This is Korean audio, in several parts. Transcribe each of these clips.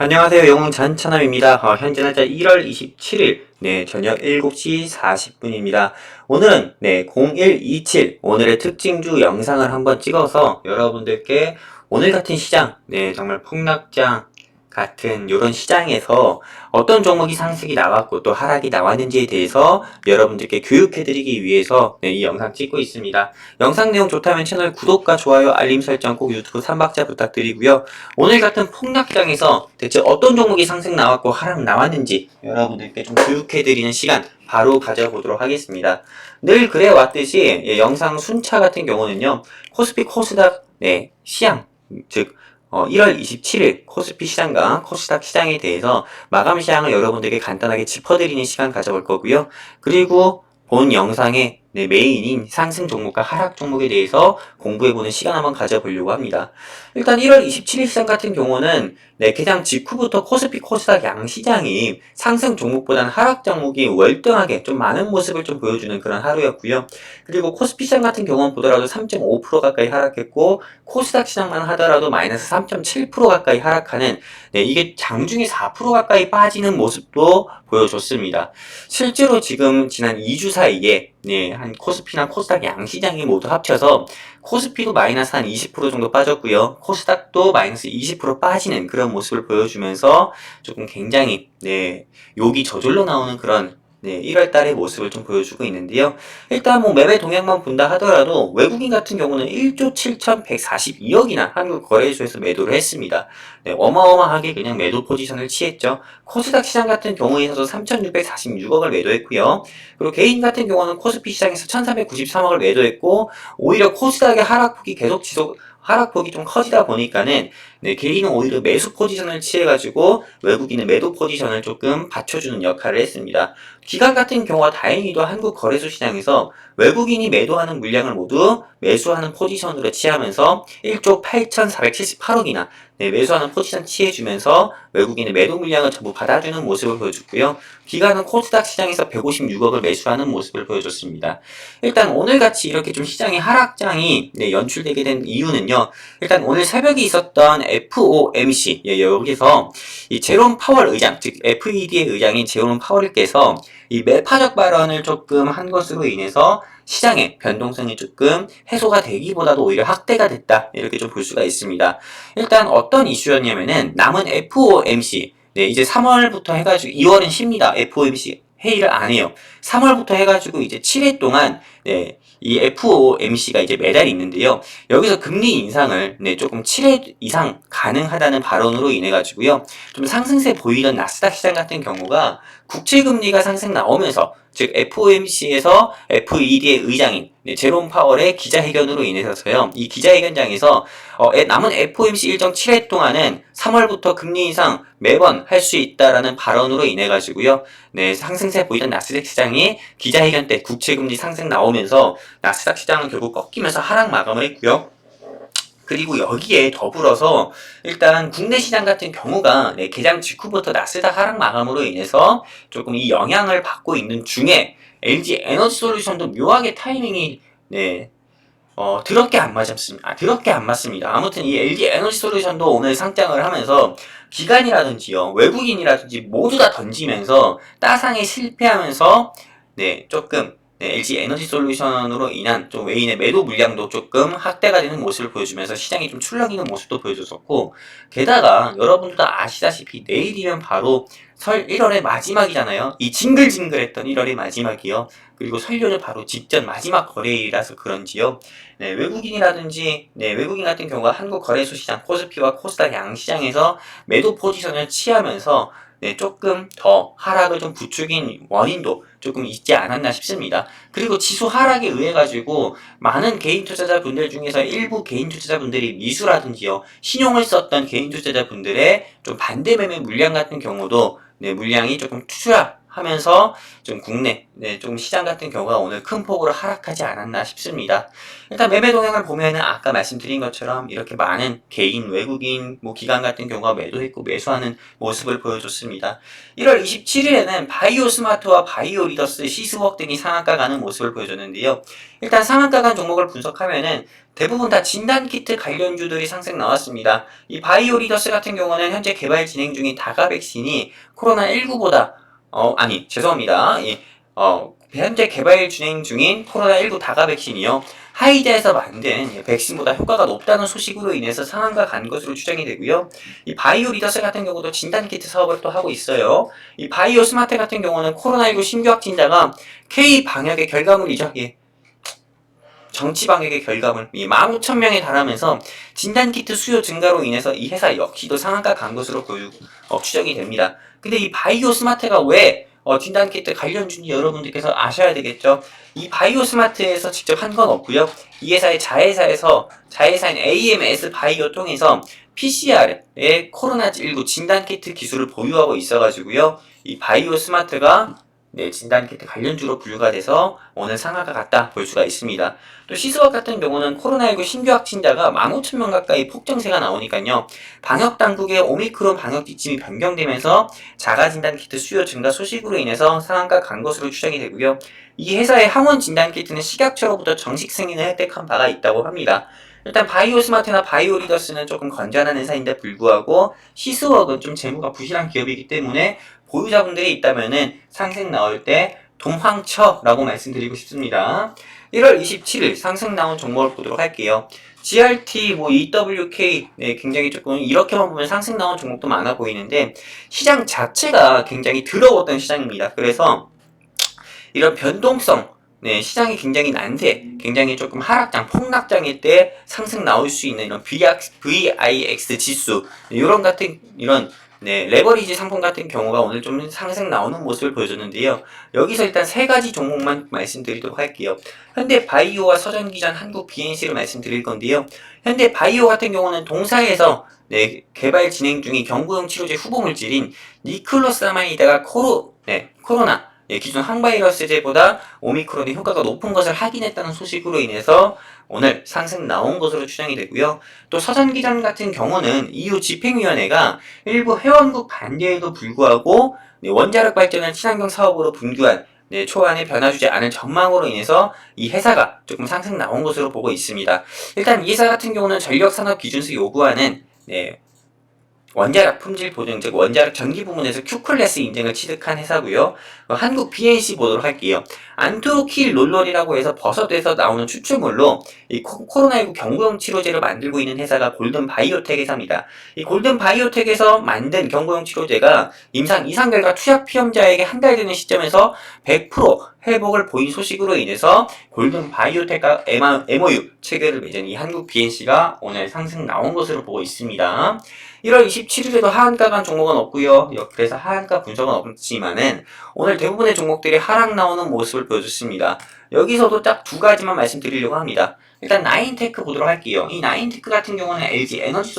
안녕하세요. 영웅 잔차남입니다. 현재 날짜 1월 27일, 저녁 7시 40분입니다. 오늘은, 0127, 오늘의 특징주 영상을 한번 찍어서 여러분들께 오늘 같은 시장, 정말 폭락장 같은 이런 시장에서 어떤 종목이 상승이 나왔고 또 하락이 나왔는지에 대해서 여러분들께 교육해드리기 위해서 이 영상 찍고 있습니다. 영상 내용 좋다면 채널 구독과 좋아요, 알림 설정 꼭 유튜브 3박자 부탁드리고요. 오늘 같은 폭락장에서 대체 어떤 종목이 상승 나왔고 하락 나왔는지 여러분들께 좀 교육해드리는 시간 바로 가져보도록 하겠습니다. 늘 그래왔듯이 영상 순차 같은 경우는요. 코스피 코스닥 시향 즉 1월 27일 코스피 시장과 코스닥 시장에 대해서 마감 시향을 여러분들에게 간단하게 짚어드리는 시간 가져볼 거고요. 그리고 본 영상의 메인인 상승 종목과 하락 종목에 대해서 공부해보는 시간 한번 가져보려고 합니다. 일단 1월 27일 시장 같은 경우는 개장 직후부터 코스피 코스닥 양시장이 상승 종목보다는 하락 종목이 월등하게 좀 많은 모습을 좀 보여주는 그런 하루였고요. 그리고 코스피 시장 같은 경우는 보더라도 3.5% 가까이 하락했고 코스닥 시장만 하더라도 마이너스 3.7% 가까이 하락하는 이게 장중에 4% 가까이 빠지는 모습도 보여줬습니다. 실제로 지금 지난 2주 사이에 한 코스피나 코스닥 양시장이 모두 합쳐서 코스피도 마이너스 한 20% 정도 빠졌고요. 코스닥도 마이너스 20% 빠지는 그런 모습을 보여주면서 조금 굉장히 욕이 저절로 나오는 그런 1월 달의 모습을 좀 보여주고 있는데요. 일단 뭐 매매 동향만 본다 하더라도 외국인 같은 경우는 1조 7,142억이나 한국 거래소에서 매도를 했습니다. 어마어마하게 그냥 매도 포지션을 취했죠. 코스닥 시장 같은 경우에서도 3,646억을 매도했고요. 그리고 개인 같은 경우는 코스피 시장에서 1,393억을 매도했고 오히려 코스닥의 하락폭이 좀 커지다 보니까는 개인은 오히려 매수 포지션을 취해가지고 외국인은 매도 포지션을 조금 받쳐주는 역할을 했습니다. 기관 같은 경우와 다행히도 한국 거래소 시장에서 외국인이 매도하는 물량을 모두 매수하는 포지션으로 취하면서 1조 8,478억이나 매수하는 포지션 취해주면서 외국인의 매도 물량을 전부 받아주는 모습을 보여줬고요. 기관은 코스닥 시장에서 156억을 매수하는 모습을 보여줬습니다. 일단 오늘같이 이렇게 좀 시장의 하락장이 연출되게 된 이유는요. 일단 오늘 새벽에 있었던 FOMC 여기서 이 제롬 파월 의장 즉 FED의 의장인 제롬 파월께서 이 매파적 발언을 조금 한 것으로 인해서 시장의 변동성이 조금 해소가 되기보다도 오히려 확대가 됐다 이렇게 좀 볼 수가 있습니다. 일단 어떤 이슈였냐면은 남은 FOMC 이제 3월부터 해가지고 2월은 쉽니다. FOMC 회의를 안 해요. 3월부터 해가지고 이제 7회 동안 이 FOMC가 이제 매달 있는데요. 여기서 금리 인상을 조금 7회 이상 가능하다는 발언으로 인해 가지고요. 좀 상승세 보이던 나스닥 시장 같은 경우가 국채 금리가 상승 나오면서 즉 FOMC에서 FED의 의장인 제롬 파월의 기자회견으로 인해서요. 이 기자회견장에서 남은 FOMC 일정 7회 동안은 3월부터 금리 인상 매번 할 수 있다라는 발언으로 인해 가지고요. 상승세 보이던 나스닥 시장이 기자회견 때 국채 금리 상승 나오면서 나스닥 시장은 결국 꺾이면서 하락 마감을 했고요. 그리고 여기에 더불어서 일단 국내 시장 같은 경우가 개장 직후부터 나스닥 하락 마감으로 인해서 조금 이 영향을 받고 있는 중에 LG 에너지 솔루션도 묘하게 타이밍이 더럽게 안 맞았습니다. 더럽게 안 맞습니다. 아무튼 이 LG 에너지 솔루션도 오늘 상장을 하면서 기관이라든지요, 외국인이라든지 모두 다 던지면서 따상에 실패하면서 조금 LG 에너지 솔루션으로 인한 좀 외인의 매도 물량도 조금 확대가 되는 모습을 보여주면서 시장이 좀 출렁이는 모습도 보여줬었고 게다가 여러분도 다 아시다시피 내일이면 바로 설 1월의 마지막이잖아요. 이 징글징글했던 1월의 마지막이요. 그리고 설 연휴 바로 직전 마지막 거래일이라서 그런지요. 외국인 같은 경우가 한국 거래소 시장 코스피와 코스닥 양시장에서 매도 포지션을 취하면서 조금 더 하락을 좀 부추긴 원인도 조금 있지 않았나 싶습니다. 그리고 지수 하락에 의해 가지고 많은 개인 투자자분들 중에서 일부 개인 투자자분들이 미수라든지요 신용을 썼던 개인 투자자분들의 좀 반대 매매 물량 같은 경우도 물량이 조금 하면서 좀 국내 좀 시장 같은 경우가 오늘 큰 폭으로 하락하지 않았나 싶습니다. 일단 매매 동향을 보면은 아까 말씀드린 것처럼 이렇게 많은 개인, 외국인, 기관 같은 경우가 매도했고 매수하는 모습을 보여줬습니다. 1월 27일에는 바이오 스마트와 바이오 리더스, 시스웍 등이 상한가 가는 모습을 보여줬는데요. 일단 상한가 간 종목을 분석하면은 대부분 다 진단키트 관련주들이 상승 나왔습니다. 이 바이오 리더스 같은 경우는 현재 개발 진행 중인 다가 백신이 코로나19보다 죄송합니다. 현재 개발 진행 중인 코로나19 다가 백신이요. 하이자에서 만든 백신보다 효과가 높다는 소식으로 인해서 상한가 간 것으로 추정이 되고요. 이 바이오 리더스 같은 경우도 진단키트 사업을 또 하고 있어요. 이 바이오 스마트 같은 경우는 코로나19 신규 확진자가 K 방역의 결과물이죠. 정치 방역의 결과물 15,000명에 달하면서 진단키트 수요 증가로 인해서 이 회사 역시도 상한가 간 것으로 추정이 됩니다. 근데 이 바이오 스마트가 왜 진단키트 관련주인지 여러분들께서 아셔야 되겠죠. 이 바이오 스마트에서 직접 한 건 없고요. 이 회사의 자회사인 AMS 바이오 통해서 PCR의 코로나19 진단키트 기술을 보유하고 있어가지고요. 이 바이오 스마트가 진단키트 관련주로 분류가 돼서 오늘 상한가 같다 볼 수가 있습니다. 또 시스웍 같은 경우는 코로나19 신규 확진자가 15,000명 가까이 폭증세가 나오니까요. 방역당국의 오미크론 방역 지침이 변경되면서 자가진단키트 수요 증가 소식으로 인해서 상한가 간 것으로 추정이 되고요. 이 회사의 항원 진단키트는 식약처로부터 정식 승인을 획득한 바가 있다고 합니다. 일단 바이오 스마트나 바이오 리더스는 조금 건전한 회사인데 불구하고 시스웍은 좀 재무가 부실한 기업이기 때문에 보유자분들이 있다면은 상승 나올 때 동황쳐라고 말씀드리고 싶습니다. 1월 27일 상승 나온 종목을 보도록 할게요. GRT, EWK, 굉장히 조금 이렇게만 보면 상승 나온 종목도 많아 보이는데 시장 자체가 굉장히 더러웠던 시장입니다. 그래서 이런 변동성, 시장이 굉장히 난세, 굉장히 조금 하락장, 폭락장일 때 상승 나올 수 있는 이런 VIX 지수, 레버리지 상품 같은 경우가 오늘 좀 상승 나오는 모습을 보여줬는데요. 여기서 일단 세 가지 종목만 말씀드리도록 할게요. 현대바이오와 서전기전, 한국BNC를 말씀드릴 건데요. 현대바이오 같은 경우는 동사에서 개발 진행 중인 경구용 치료제 후보물질인 니클로사마이드가 코로나 기존 항바이러스제보다 오미크론의 효과가 높은 것을 확인했다는 소식으로 인해서 오늘 상승 나온 것으로 추정이 되고요. 또 서전기전 같은 경우는 EU 집행위원회가 일부 회원국 반대에도 불구하고 원자력 발전을 친환경 사업으로 분규한 초안에 변화 주지 않을 전망으로 인해서 이 회사가 조금 상승 나온 것으로 보고 있습니다. 일단 이 회사 같은 경우는 전력산업기준서 요구하는 원자력 품질 보증, 즉 원자력 전기 부문에서 Q클래스 인증을 취득한 회사고요. 한국 BNC 보도록 할게요. 안토로킬 롤롤이라고 해서 버섯에서 나오는 추출물로 이 코로나19 경구용 치료제를 만들고 있는 회사가 골든 바이오텍 회사입니다. 이 골든 바이오텍에서 만든 경구용 치료제가 임상 이상 결과 투약 피험자에게 한 달 되는 시점에서 100% 회복을 보인 소식으로 인해서 골든 바이오텍과 MOU 체결을 맺은 이 한국 BNC가 오늘 상승 나온 것으로 보고 있습니다. 1월 27일에도 하한가 간 종목은 없고요. 그래서 하한가 분석은 없지만은 오늘 대부분의 종목들이 하락 나오는 모습을 보여줬습니다. 여기서도 딱 두 가지만 말씀드리려고 합니다. 일단 나인테크 보도록 할게요. 이 나인테크 같은 경우는 LG 에너지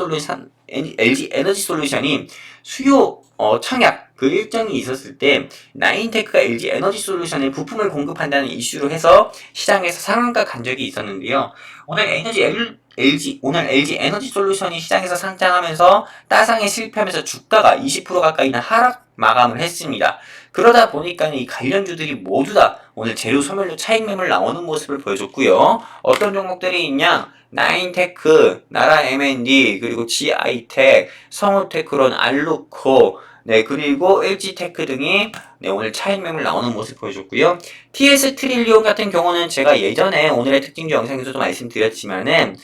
솔루션이 수요 청약 그 일정이 있었을 때 나인테크가 LG 에너지 솔루션에 부품을 공급한다는 이슈로 해서 시장에서 상한가 간 적이 있었는데요. 오늘 LG 에너지 솔루션이 시장에서 상장하면서 따상에 실패하면서 주가가 20% 가까이나 하락 마감을 했습니다. 그러다 보니까 이 관련주들이 모두 다 오늘 재료 소멸로 차익 매물 나오는 모습을 보여줬고요. 어떤 종목들이 있냐? 나인테크, 나라 M&D, 그리고 GI텍, 성우테크론, 알루코, 그리고 LG테크 등이 오늘 차익 매물 나오는 모습 보여줬고요. TS 트릴리온 같은 경우는 제가 예전에 오늘의 특징주 영상에서도 말씀드렸지만은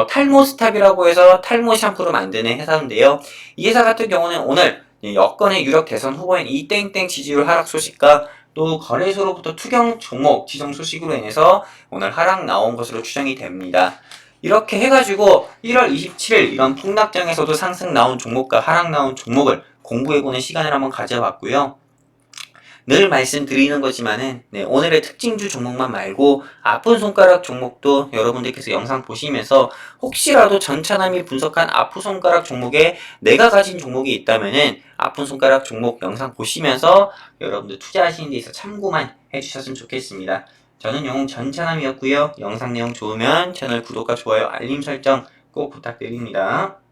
탈모스탑이라고 해서 탈모 샴푸를 만드는 회사인데요. 이 회사 같은 경우는 오늘 여권의 유력 대선 후보인 이땡땡 지지율 하락 소식과 또 거래소로부터 투경 종목 지정 소식으로 인해서 오늘 하락 나온 것으로 추정이 됩니다. 이렇게 해가지고 1월 27일 이런 폭락장에서도 상승 나온 종목과 하락 나온 종목을 공부해보는 시간을 한번 가져봤고요. 늘 말씀드리는 거지만은 오늘의 특징주 종목만 말고 아픈 손가락 종목도 여러분들께서 영상 보시면서 혹시라도 전차남이 분석한 아픈 손가락 종목에 내가 가진 종목이 있다면은 아픈 손가락 종목 영상 보시면서 여러분들 투자하시는 데 있어 참고만 해주셨으면 좋겠습니다. 저는 영웅 전차남이었고요. 영상 내용 좋으면 채널 구독과 좋아요, 알림 설정 꼭 부탁드립니다.